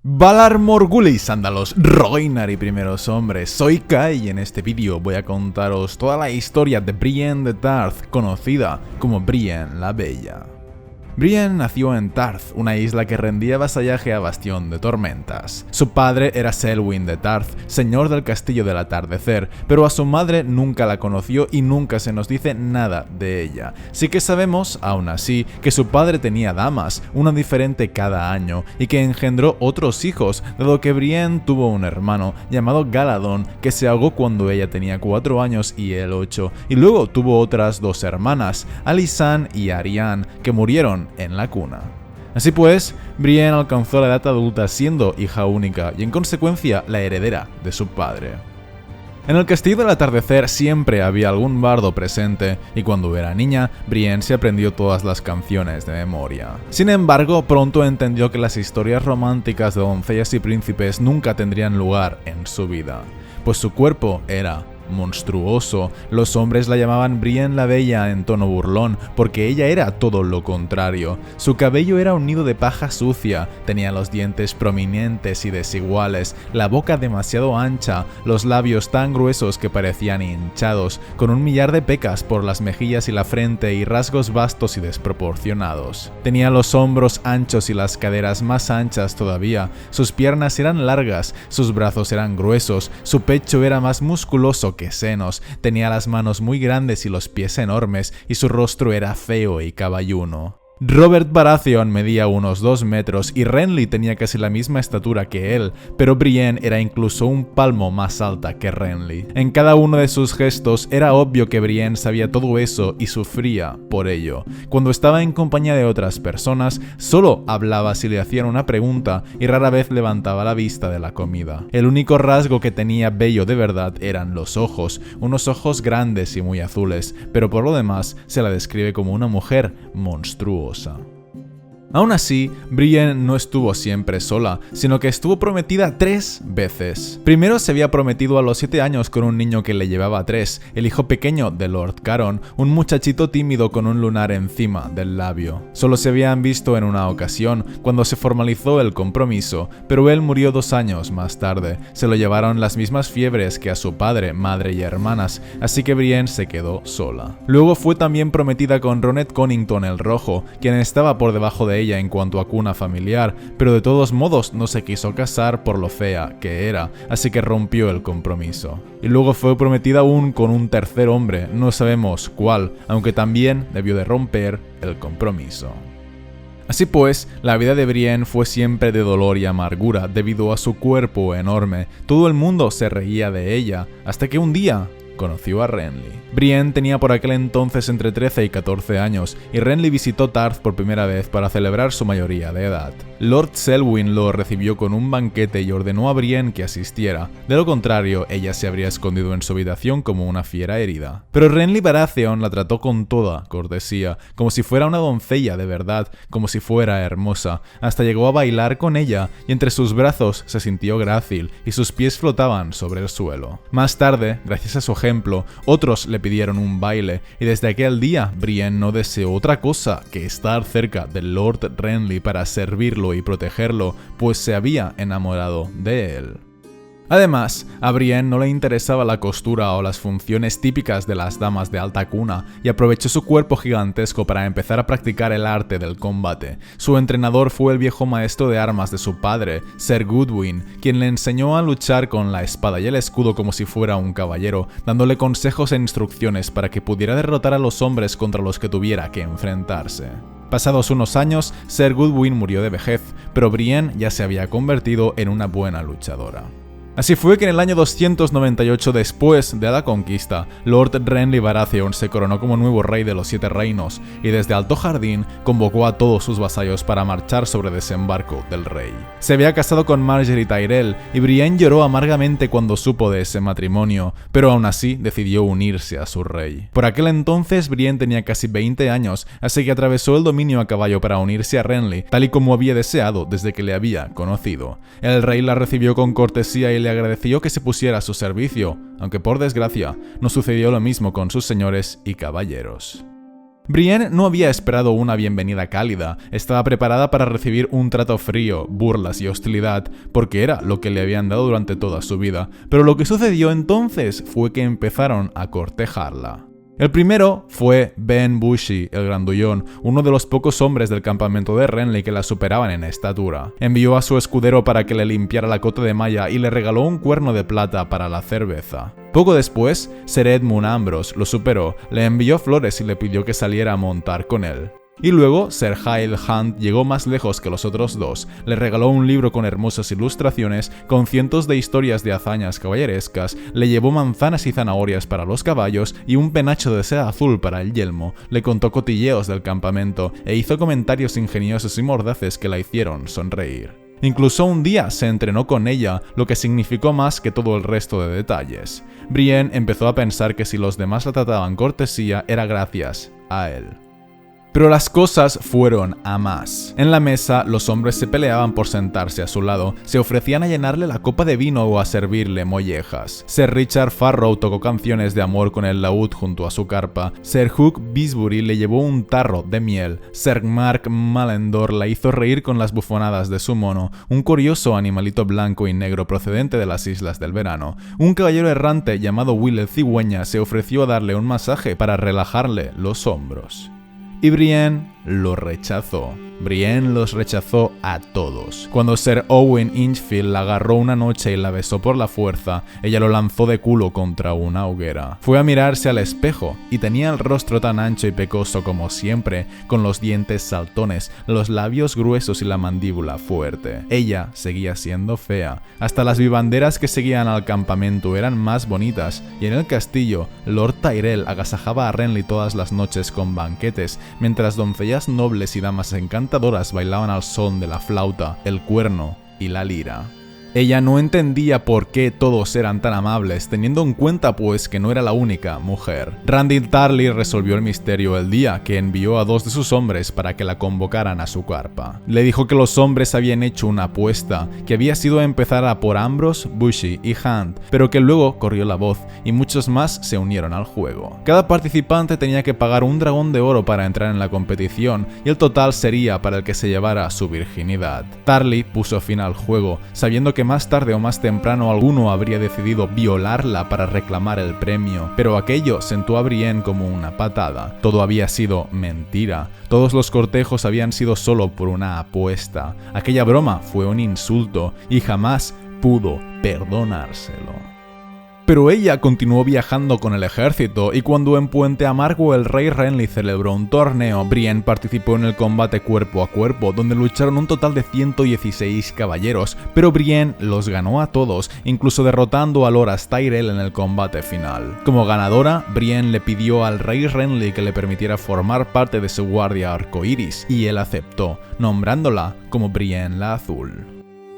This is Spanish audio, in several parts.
Valar Morghulis, Sándalos, Rhoynar y primeros hombres, soy Kai y en este vídeo voy a contaros toda la historia de Brienne de Tarth, conocida como Brienne la Bella. Brienne nació en Tarth, una isla que rendía vasallaje a Bastión de Tormentas. Su padre era Selwyn de Tarth, señor del Castillo del Atardecer, pero a su madre nunca la conoció y nunca se nos dice nada de ella. Sí que sabemos, aún así, que su padre tenía damas, una diferente cada año, y que engendró otros hijos, dado que Brienne tuvo un hermano llamado Galadón, que se ahogó cuando ella tenía 4 años y él 8, y luego tuvo otras 2 hermanas, Alysanne y Arianne, que murieron en la cuna. Así pues, Brienne alcanzó la edad adulta siendo hija única y en consecuencia la heredera de su padre. En el Castillo del Atardecer siempre había algún bardo presente y cuando era niña, Brienne se aprendió todas las canciones de memoria. Sin embargo, pronto entendió que las historias románticas de doncellas y príncipes nunca tendrían lugar en su vida, pues su cuerpo era monstruoso. Los hombres la llamaban Brienne la Bella en tono burlón, porque ella era todo lo contrario. Su cabello era un nido de paja sucia, tenía los dientes prominentes y desiguales, la boca demasiado ancha, los labios tan gruesos que parecían hinchados, con un millar de pecas por las mejillas y la frente y rasgos vastos y desproporcionados. Tenía los hombros anchos y las caderas más anchas todavía, sus piernas eran largas, sus brazos eran gruesos, su pecho era más musculoso que senos, tenía las manos muy grandes y los pies enormes, y su rostro era feo y caballuno. Robert Baratheon medía unos 2 metros y Renly tenía casi la misma estatura que él, pero Brienne era incluso un palmo más alta que Renly. En cada uno de sus gestos era obvio que Brienne sabía todo eso y sufría por ello. Cuando estaba en compañía de otras personas, solo hablaba si le hacían una pregunta y rara vez levantaba la vista de la comida. El único rasgo que tenía bello de verdad eran los ojos, unos ojos grandes y muy azules, pero por lo demás se la describe como una mujer monstruosa. Aún así, Brienne no estuvo siempre sola, sino que estuvo prometida 3 veces. Primero se había prometido a los 7 años con un niño que le llevaba 3, el hijo pequeño de Lord Caron, un muchachito tímido con un lunar encima del labio. Solo se habían visto en una ocasión, cuando se formalizó el compromiso, pero él murió 2 años más tarde. Se lo llevaron las mismas fiebres que a su padre, madre y hermanas, así que Brienne se quedó sola. Luego fue también prometida con Ronet Connington el Rojo, quien estaba por debajo de ella en cuanto a cuna familiar, pero de todos modos no se quiso casar por lo fea que era, así que rompió el compromiso. Y luego fue prometida aún con un tercer hombre, no sabemos cuál, aunque también debió de romper el compromiso. Así pues, la vida de Brienne fue siempre de dolor y amargura debido a su cuerpo enorme. Todo el mundo se reía de ella, hasta que un día conoció a Renly. Brienne tenía por aquel entonces entre 13 y 14 años, y Renly visitó Tarth por primera vez para celebrar su mayoría de edad. Lord Selwyn lo recibió con un banquete y ordenó a Brienne que asistiera. De lo contrario, ella se habría escondido en su habitación como una fiera herida. Pero Renly Baratheon la trató con toda cortesía, como si fuera una doncella de verdad, como si fuera hermosa. Hasta llegó a bailar con ella, y entre sus brazos se sintió grácil, y sus pies flotaban sobre el suelo. Más tarde, gracias a su ejemplo, otros le pidieron un baile, y desde aquel día Brienne no deseó otra cosa que estar cerca del Lord Renly para servirlo y protegerlo, pues se había enamorado de él. Además, a Brienne no le interesaba la costura o las funciones típicas de las damas de alta cuna, y aprovechó su cuerpo gigantesco para empezar a practicar el arte del combate. Su entrenador fue el viejo maestro de armas de su padre, Ser Goodwin, quien le enseñó a luchar con la espada y el escudo como si fuera un caballero, dándole consejos e instrucciones para que pudiera derrotar a los hombres contra los que tuviera que enfrentarse. Pasados unos años, Ser Goodwin murió de vejez, pero Brienne ya se había convertido en una buena luchadora. Así fue que en el año 298 después de la conquista, Lord Renly Baratheon se coronó como nuevo rey de los 7 reinos, y desde Alto Jardín convocó a todos sus vasallos para marchar sobre desembarco del rey. Se había casado con Margaery Tyrell, y Brienne lloró amargamente cuando supo de ese matrimonio, pero aún así decidió unirse a su rey. Por aquel entonces Brienne tenía casi 20 años, así que atravesó el dominio a caballo para unirse a Renly, tal y como había deseado desde que le había conocido. El rey la recibió con cortesía y le agradeció que se pusiera a su servicio, aunque por desgracia no sucedió lo mismo con sus señores y caballeros. Brienne no había esperado una bienvenida cálida, estaba preparada para recibir un trato frío, burlas y hostilidad, porque era lo que le habían dado durante toda su vida, pero lo que sucedió entonces fue que empezaron a cortejarla. El primero fue Ben Bushi, el grandullón, uno de los pocos hombres del campamento de Renly que la superaban en estatura. Envió a su escudero para que le limpiara la cota de malla y le regaló un cuerno de plata para la cerveza. Poco después, Ser Edmund Ambrose lo superó, le envió flores y le pidió que saliera a montar con él. Y luego, Ser Hyle Hunt llegó más lejos que los otros dos, le regaló un libro con hermosas ilustraciones, con cientos de historias de hazañas caballerescas, le llevó manzanas y zanahorias para los caballos y un penacho de seda azul para el yelmo, le contó cotilleos del campamento e hizo comentarios ingeniosos y mordaces que la hicieron sonreír. Incluso un día se entrenó con ella, lo que significó más que todo el resto de detalles. Brienne empezó a pensar que si los demás la trataban cortesía era gracias a él. Pero las cosas fueron a más. En la mesa, los hombres se peleaban por sentarse a su lado, se ofrecían a llenarle la copa de vino o a servirle mollejas. Sir Richard Farrow tocó canciones de amor con el laúd junto a su carpa, Sir Hugh Bisbury le llevó un tarro de miel, Sir Mark Malendor la hizo reír con las bufonadas de su mono, un curioso animalito blanco y negro procedente de las Islas del Verano. Un caballero errante llamado Will el Cigüeña se ofreció a darle un masaje para relajarle los hombros. Y Brienne lo rechazó. Brienne los rechazó a todos. Cuando Sir Owen Inchfield la agarró una noche y la besó por la fuerza, ella lo lanzó de culo contra una hoguera. Fue a mirarse al espejo y tenía el rostro tan ancho y pecoso como siempre, con los dientes saltones, los labios gruesos y la mandíbula fuerte. Ella seguía siendo fea. Hasta las vivanderas que seguían al campamento eran más bonitas, y en el castillo, Lord Tyrell agasajaba a Renly todas las noches con banquetes, mientras doncellas nobles y damas encantadoras bailaban al son de la flauta, el cuerno y la lira. Ella no entendía por qué todos eran tan amables, teniendo en cuenta pues que no era la única mujer. Randyll Tarly resolvió el misterio el día que envió a 2 de sus hombres para que la convocaran a su carpa. Le dijo que los hombres habían hecho una apuesta, que había sido empezar a por Ambrose, Bushi y Hunt, pero que luego corrió la voz y muchos más se unieron al juego. Cada participante tenía que pagar un dragón de oro para entrar en la competición y el total sería para el que se llevara su virginidad. Tarly puso fin al juego, sabiendo que más tarde o más temprano alguno habría decidido violarla para reclamar el premio, pero aquello sentó a Brienne como una patada. Todo había sido mentira, todos los cortejos habían sido solo por una apuesta. Aquella broma fue un insulto y jamás pudo perdonárselo. Pero ella continuó viajando con el ejército y cuando en Puente Amargo el rey Renly celebró un torneo, Brienne participó en el combate cuerpo a cuerpo, donde lucharon un total de 116 caballeros, pero Brienne los ganó a todos, incluso derrotando a Loras Tyrell en el combate final. Como ganadora, Brienne le pidió al rey Renly que le permitiera formar parte de su guardia arcoíris, y él aceptó, nombrándola como Brienne la Azul.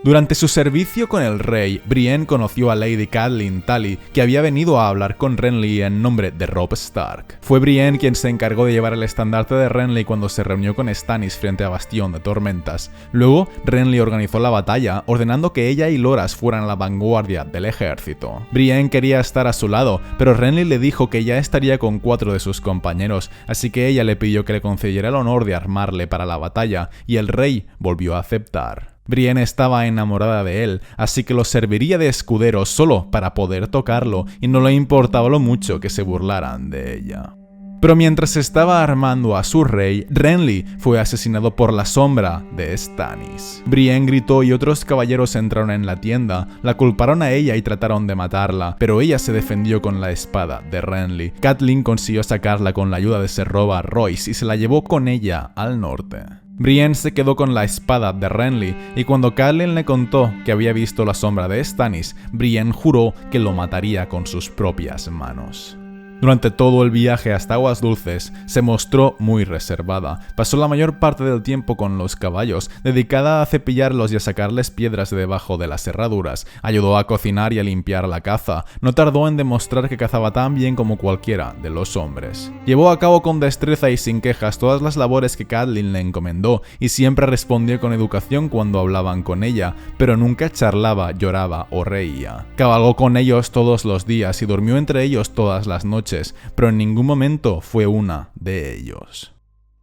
Durante su servicio con el rey, Brienne conoció a Lady Catelyn Tully, que había venido a hablar con Renly en nombre de Robb Stark. Fue Brienne quien se encargó de llevar el estandarte de Renly cuando se reunió con Stannis frente a Bastión de Tormentas. Luego, Renly organizó la batalla, ordenando que ella y Loras fueran a la vanguardia del ejército. Brienne quería estar a su lado, pero Renly le dijo que ya estaría con 4 de sus compañeros, así que ella le pidió que le concediera el honor de armarle para la batalla, y el rey volvió a aceptar. Brienne estaba enamorada de él, así que lo serviría de escudero solo para poder tocarlo, y no le importaba lo mucho que se burlaran de ella. Pero mientras estaba armando a su rey, Renly fue asesinado por la sombra de Stannis. Brienne gritó y otros caballeros entraron en la tienda, la culparon a ella y trataron de matarla, pero ella se defendió con la espada de Renly. Catelyn consiguió sacarla con la ayuda de Ser Robert Royce y se la llevó con ella al norte. Brienne se quedó con la espada de Renly y cuando Catelyn le contó que había visto la sombra de Stannis, Brienne juró que lo mataría con sus propias manos. Durante todo el viaje hasta Aguas Dulces, se mostró muy reservada. Pasó la mayor parte del tiempo con los caballos, dedicada a cepillarlos y a sacarles piedras de debajo de las herraduras. Ayudó a cocinar y a limpiar la caza. No tardó en demostrar que cazaba tan bien como cualquiera de los hombres. Llevó a cabo con destreza y sin quejas todas las labores que Catelyn le encomendó, y siempre respondió con educación cuando hablaban con ella, pero nunca charlaba, lloraba o reía. Cabalgó con ellos todos los días y durmió entre ellos todas las noches, noches, pero en ningún momento fue una de ellos.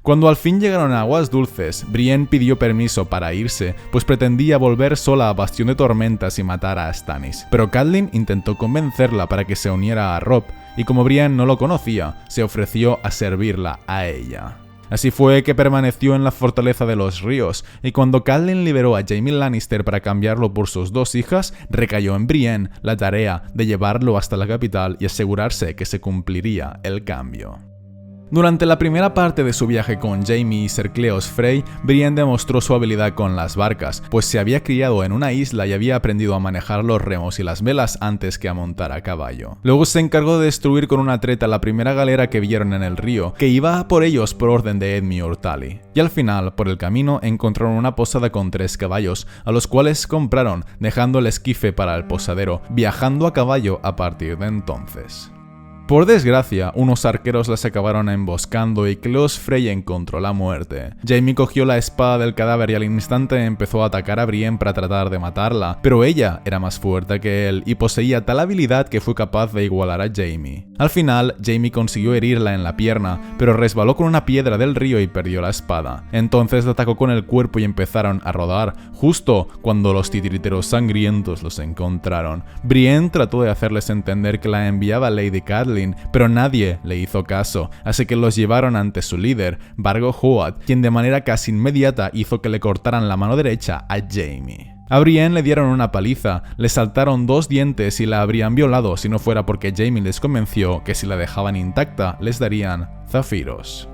Cuando al fin llegaron a Aguas Dulces, Brienne pidió permiso para irse, pues pretendía volver sola a Bastión de Tormentas y matar a Stannis. Pero Catelyn intentó convencerla para que se uniera a Robb, y como Brienne no lo conocía, se ofreció a servirla a ella. Así fue que permaneció en la Fortaleza de los Ríos, y cuando Catelyn liberó a Jaime Lannister para cambiarlo por sus dos hijas, recayó en Brienne la tarea de llevarlo hasta la capital y asegurarse que se cumpliría el cambio. Durante la primera parte de su viaje con Jaime y Ser Cleos Frey, Brienne demostró su habilidad con las barcas, pues se había criado en una isla y había aprendido a manejar los remos y las velas antes que a montar a caballo. Luego se encargó de destruir con una treta la primera galera que vieron en el río, que iba a por ellos por orden de Edmure Tully. Y al final, por el camino, encontraron una posada con 3 caballos, a los cuales compraron, dejando el esquife para el posadero, viajando a caballo a partir de entonces. Por desgracia, unos arqueros las acabaron emboscando y Cleos Frey encontró la muerte. Jaime cogió la espada del cadáver y al instante empezó a atacar a Brienne para tratar de matarla, pero ella era más fuerte que él y poseía tal habilidad que fue capaz de igualar a Jaime. Al final, Jaime consiguió herirla en la pierna, pero resbaló con una piedra del río y perdió la espada. Entonces la atacó con el cuerpo y empezaron a rodar, justo cuando los titiriteros sangrientos los encontraron. Brienne trató de hacerles entender que la enviaba Lady Catelyn, pero nadie le hizo caso, así que los llevaron ante su líder, Vargo Hoat, quien de manera casi inmediata hizo que le cortaran la mano derecha a Jaime. A Brienne le dieron una paliza, le saltaron 2 dientes y la habrían violado si no fuera porque Jaime les convenció que si la dejaban intacta les darían zafiros.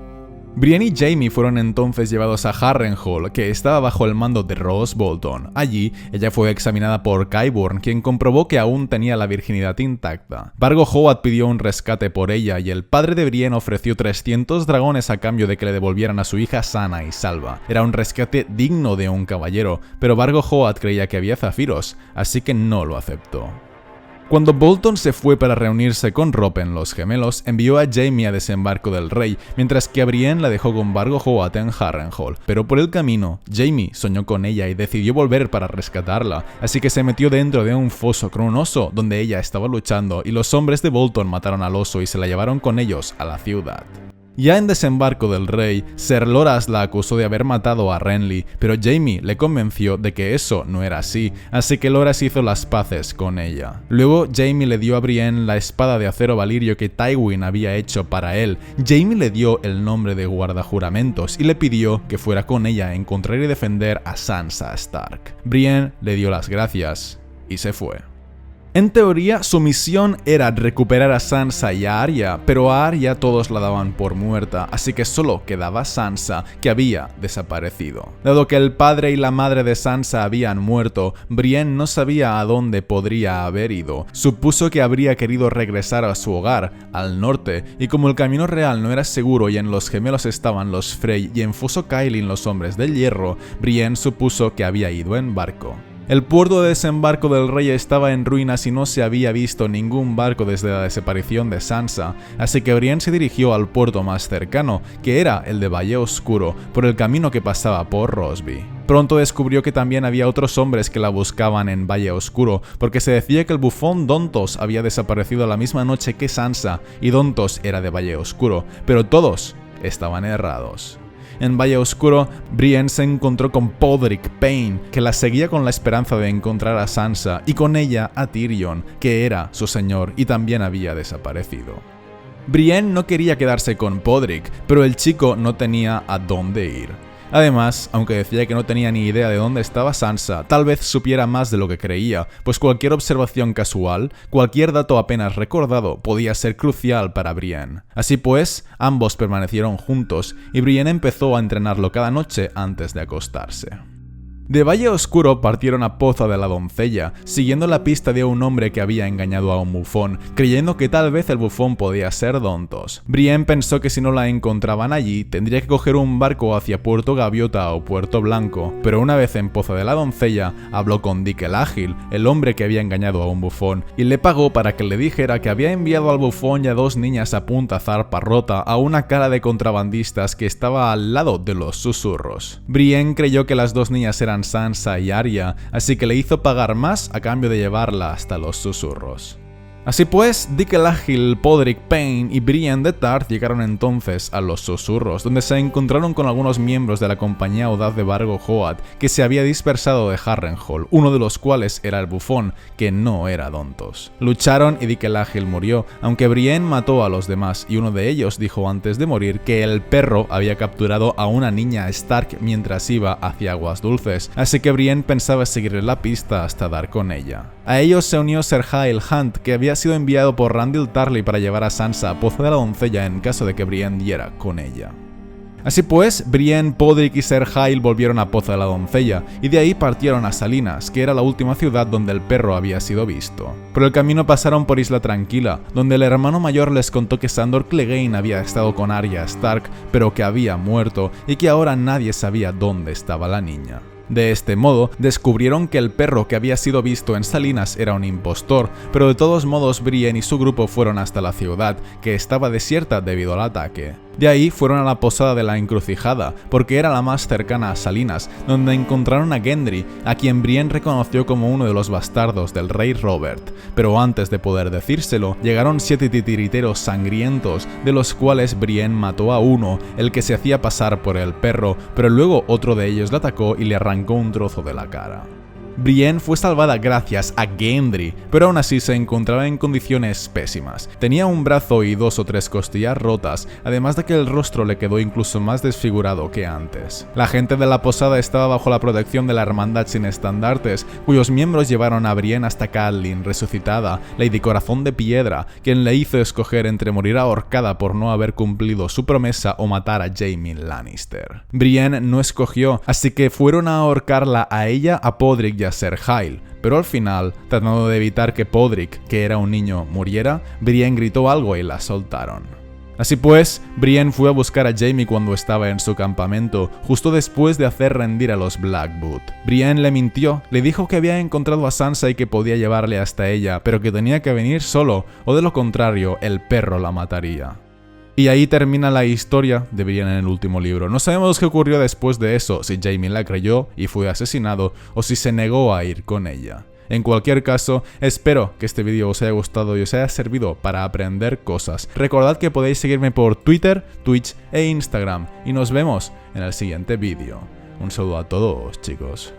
Brienne y Jaime fueron entonces llevados a Harrenhal, que estaba bajo el mando de Roose Bolton. Allí, ella fue examinada por Qyburn, quien comprobó que aún tenía la virginidad intacta. Vargo Hoat pidió un rescate por ella y el padre de Brienne ofreció 300 dragones a cambio de que le devolvieran a su hija sana y salva. Era un rescate digno de un caballero, pero Vargo Hoat creía que había zafiros, así que no lo aceptó. Cuando Bolton se fue para reunirse con Robb en Los Gemelos, envió a Jaime a Desembarco del Rey, mientras que a Brienne la dejó con Vargo Hoat en Harrenhal. Pero por el camino, Jaime soñó con ella y decidió volver para rescatarla, así que se metió dentro de un foso con un oso donde ella estaba luchando y los hombres de Bolton mataron al oso y se la llevaron con ellos a la ciudad. Ya en Desembarco del Rey, Ser Loras la acusó de haber matado a Renly, pero Jaime le convenció de que eso no era así, así que Loras hizo las paces con ella. Luego Jaime le dio a Brienne la espada de acero valirio que Tywin había hecho para él. Jaime le dio el nombre de guardajuramentos y le pidió que fuera con ella a encontrar y defender a Sansa Stark. Brienne le dio las gracias y se fue. En teoría, su misión era recuperar a Sansa y a Arya, pero a Arya todos la daban por muerta, así que solo quedaba Sansa, que había desaparecido. Dado que el padre y la madre de Sansa habían muerto, Brienne no sabía a dónde podría haber ido. Supuso que habría querido regresar a su hogar, al norte, y como el camino real no era seguro y en Los Gemelos estaban los Frey y en Foso Cailin los Hombres del Hierro, Brienne supuso que había ido en barco. El puerto de Desembarco del Rey estaba en ruinas y no se había visto ningún barco desde la desaparición de Sansa, así que Brienne se dirigió al puerto más cercano, que era el de Valle Oscuro, por el camino que pasaba por Rosby. Pronto descubrió que también había otros hombres que la buscaban en Valle Oscuro, porque se decía que el bufón Dontos había desaparecido la misma noche que Sansa, y Dontos era de Valle Oscuro, pero todos estaban errados. En Valle Oscuro, Brienne se encontró con Podrick Payne, que la seguía con la esperanza de encontrar a Sansa, y con ella a Tyrion, que era su señor y también había desaparecido. Brienne no quería quedarse con Podrick, pero el chico no tenía a dónde ir. Además, aunque decía que no tenía ni idea de dónde estaba Sansa, tal vez supiera más de lo que creía, pues cualquier observación casual, cualquier dato apenas recordado, podía ser crucial para Brienne. Así pues, ambos permanecieron juntos, y Brienne empezó a entrenarlo cada noche antes de acostarse. De Valle Oscuro partieron a Poza de la Doncella, siguiendo la pista de un hombre que había engañado a un bufón, creyendo que tal vez el bufón podía ser Dontos. Brienne pensó que si no la encontraban allí, tendría que coger un barco hacia Puerto Gaviota o Puerto Blanco, pero una vez en Poza de la Doncella, habló con Dick el Ágil, el hombre que había engañado a un bufón, y le pagó para que le dijera que había enviado al bufón y a 2 niñas a punta zarpa rota a una cara de contrabandistas que estaba al lado de los susurros. Brienne creyó que las 2 niñas eran Sansa y Arya, así que le hizo pagar más a cambio de llevarla hasta los susurros. Así pues, Dick el Ágil, Podrick Payne y Brienne de Tarth llegaron entonces a los Susurros, donde se encontraron con algunos miembros de la compañía audaz de Vargo Hoat, que se había dispersado de Harrenhal, uno de los cuales era el bufón, que no era Dontos. Lucharon y Dick el Ágil murió, aunque Brienne mató a los demás, y uno de ellos dijo antes de morir que el perro había capturado a una niña Stark mientras iba hacia Aguas Dulces, así que Brienne pensaba seguirle la pista hasta dar con ella. A ellos se unió Ser Hael Hunt, que había sido enviado por Randyll Tarly para llevar a Sansa a Pozo de la Doncella en caso de que Brienne diera con ella. Así pues, Brienne, Podrick y Ser Hael volvieron a Pozo de la Doncella, y de ahí partieron a Salinas, que era la última ciudad donde el perro había sido visto. Por el camino pasaron por Isla Tranquila, donde el hermano mayor les contó que Sandor Clegane había estado con Arya Stark, pero que había muerto, y que ahora nadie sabía dónde estaba la niña. De este modo, descubrieron que el perro que había sido visto en Salinas era un impostor, pero de todos modos Brienne y su grupo fueron hasta la ciudad, que estaba desierta debido al ataque. De ahí fueron a la posada de la Encrucijada, porque era la más cercana a Salinas, donde encontraron a Gendry, a quien Brienne reconoció como uno de los bastardos del rey Robert. Pero antes de poder decírselo, llegaron 7 titiriteros sangrientos, de los cuales Brienne mató a uno, el que se hacía pasar por el perro, pero luego otro de ellos le atacó y le arrancó un trozo de la cara. Brienne fue salvada gracias a Gendry, pero aún así se encontraba en condiciones pésimas. Tenía un brazo y 2 o 3 costillas rotas, además de que el rostro le quedó incluso más desfigurado que antes. La gente de la posada estaba bajo la protección de la Hermandad sin Estandartes, cuyos miembros llevaron a Brienne hasta Catelyn resucitada, Lady Corazón de Piedra, quien le hizo escoger entre morir ahorcada por no haber cumplido su promesa o matar a Jaime Lannister. Brienne no escogió, así que fueron a ahorcarla a ella, a Podrick y a Ser Hael, pero al final, tratando de evitar que Podrick, que era un niño, muriera, Brienne gritó algo y la soltaron. Así pues, Brienne fue a buscar a Jaime cuando estaba en su campamento, justo después de hacer rendir a los Blackwood. Brienne le mintió, le dijo que había encontrado a Sansa y que podía llevarle hasta ella, pero que tenía que venir solo, o de lo contrario, el perro la mataría. Y ahí termina la historia de Brienne en el último libro. No sabemos qué ocurrió después de eso, si Jaime la creyó y fue asesinado, o si se negó a ir con ella. En cualquier caso, espero que este vídeo os haya gustado y os haya servido para aprender cosas. Recordad que podéis seguirme por Twitter, Twitch e Instagram, y nos vemos en el siguiente vídeo. Un saludo a todos, chicos.